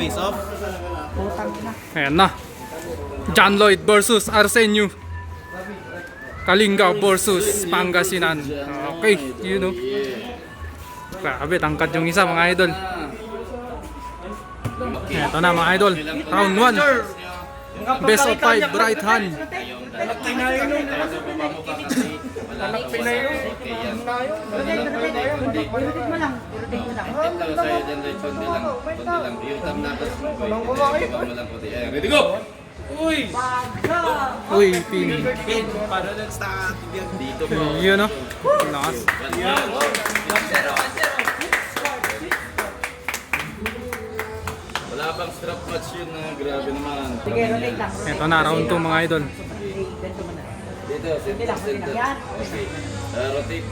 Face off. Ayan na. John Lloyd versus Arsenio. Kalinga versus Pangasinan. Okay, you know. Grabe, tangkad yung isa mga idol. Ito na mga idol. Round 1. Best of 5 right hand. Ready go! Uy! Uy, pin. Para nag-start dito mo. Yun no. Lakas. Wala bang strap match yun na grabe naman. Ito na, round 2 mga idol. Dito, center. Okay. Rotate.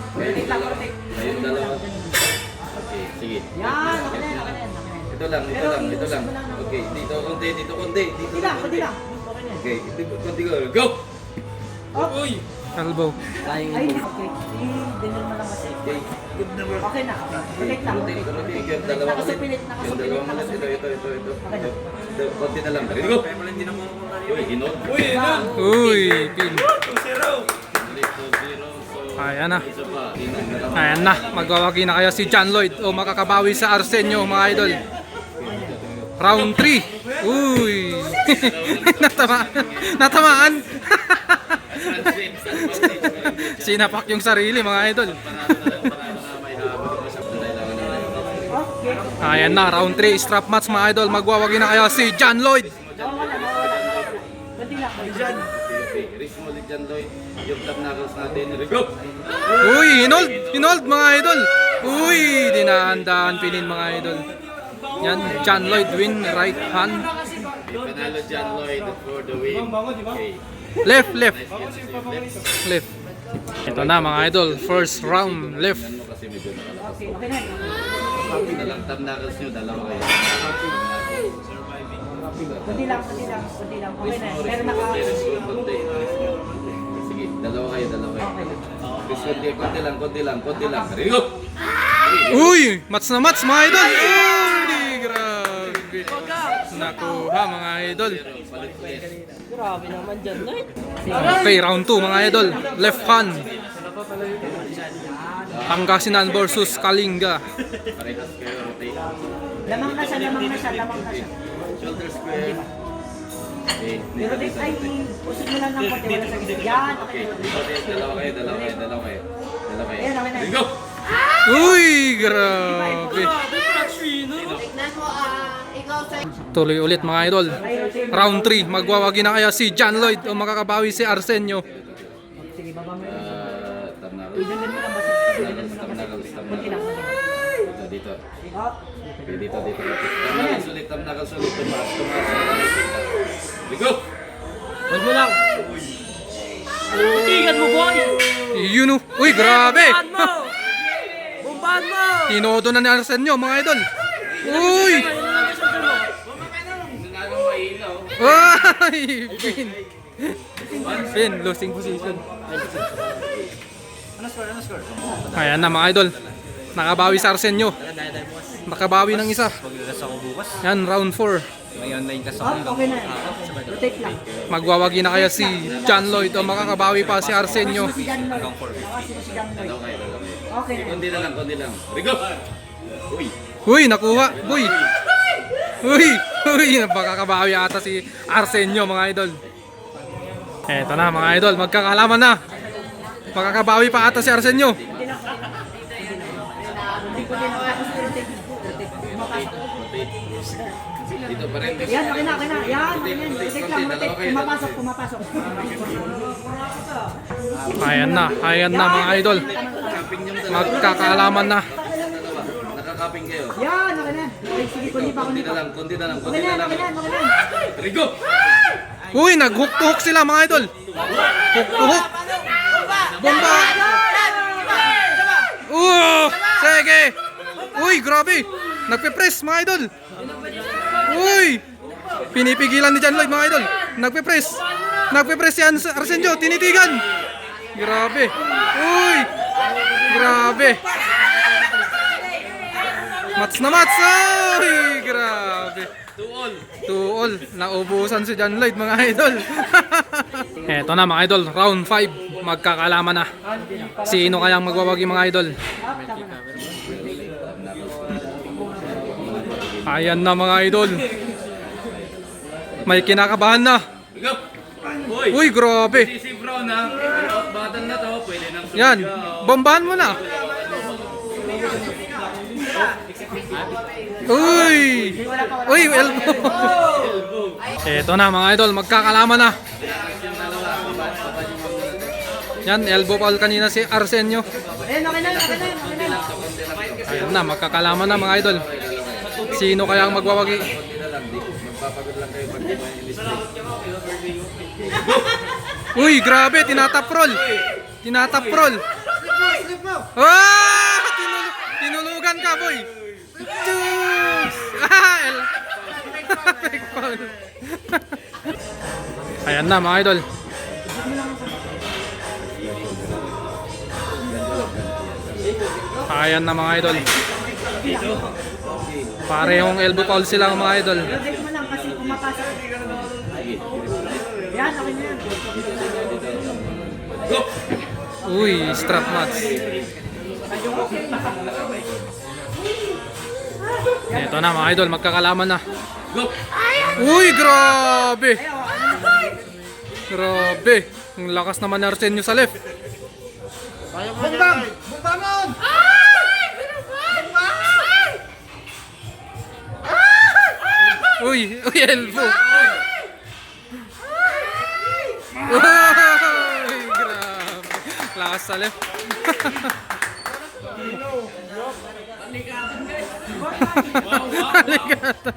Kayong dalawa. Okay, sige. Ito lang. Okay, dito konti. Okay, konti ko. Go! Uy! Elbow. Okay. Okay na. Rotate lang. Rotate. Yung dalawa ulit. Ito. Konti na lang. Ready go! Uy, hinod. Uy, pin. 2-0. Ayan na. Ayan na. Magwawagi na kaya si John Lloyd o makakabawi sa Arsenio mga idol. Round 3. Uy. Natamaan. Sinapak yung sarili mga idol. Ayan na, round 3 strap match mga idol. Magwawagi na kaya si John Lloyd. Risk mo ulit dyan, Lloyd. Yung top knuckles natin. Go! Uy, hinold mga idol. Uy, dinahandaan pinin mga idol. Yan, John Lloyd win right hand. Panalo John Lloyd for the win. Okay. Left. Ito na mga idol, first round left. Yan mo kasi medyo nakalakas. Dalang top knuckles nyo, dalawa kayo. Kunti lang. Okay na. Pero Konti. Sige, dalawa kayo. Chris, konti lang. Ready, go! Uy, match na match mga idol. Uy, grabe. Nakuha mga idol. grabe naman dyan, no? Okay, round 2 mga idol. Left hand. Pangasinan versus Kalinga. Parehas kayo, rotate. Lamang na siya. Shoulder square. Okay. Pero ay, usod mo lang ng konti. Wala sa gisa. Yan. Okay, dalawa kayo. Ayan, okay na. Ready, go! Uy, grabe. Tignan mo, ikaw sa... Tuloy ulit mga idol. Round 3, magwawagi na kaya si John Lloyd o makakabawi si Arsenio. Sige, baba mo. Top knuckles. Ilan mo lang ba? Dito. Oh. Okay, dito. Top knuckles ulit. Tumaas. Ready, go! Huwag mo lang. Titigan mo, boy. Yun o. Uy, grabe. Bombahan mo. Tinodo na ni Arsenio mga idol. Uy. Ay, Pin, losing position. Ayan na mga idol. Nakabawi sa Arsenio. Nakabawi ng isa. Yan, round 4. Okay na. Rotate lang. Magwawagi na kaya si John Lloyd o makakabawi pa si Arsenio. Si John Lloyd. Okay na. Konti na lang. Ready, go! Uy! Uy, nakuha. Uy, napakakabawi ata si Arsenio mga idol. Eto na mga idol, magkakalaman na. Makakabawi pa ata si Arsenio. Dito pa rin. Yan, okay na. Yan. Rotate lang. Pumapasok. Ayan na mga idol. Magkakalaman na. Nakakaping kayo. Yan, okay na. Sige, kundi pa. Konti na lang. Okay na. Ready, go! Uy, nag-hook sila mga idol. Hook. Bomba. Sige. Uy, grabe. Nagpe-press mga idol. Uy. Pinipigilan ni John Lloyd mga idol. Nagpe-press si Arsenio. Tinitigan. Grabe. Uy. Grabe. Mats na mats. Uy, grabe. Grabe. 2-all. Naubusan si John Lloyd mga idol. Eto na mga idol. Round 5. Magkakalaman na. Sino kayang magwawagi mga idol? Ayan na mga idol. May kinakabahan na. Uy, grabe. Si Bro na, button na to, pwede nang Yan. Bombahan mo na. Uy! Uy, elbow. Eto na mga idol, magkakalaman na. Yan, elbow foul kanina si Arsenio. Ayun, okay na, okay na, okay na. Ayun na, magkakalaman na mga idol. Sino kaya ang magwawagi? konti na lang, magpapagod lang kayo pag display. Uy, grabe, tinatap roll. Tinatap roll. Ah! Tinulugan ka, boy. Juice! Ah! Fake foul. Ayan na, mga idol. Ayan na, mga idol. Parehong elbow foul sila mga idol. Project mo lang kasi pumapasok. Yan, okay na yan. Uy, strap match. Ito na mga idol, magkakalaman na. Uy, grabe! Grabe! Ang lakas naman ni Arsenio sa left. Bumbang! Bumbangon! Uy, elbow. Uy, grabe. Lakas sa left. Aligatan.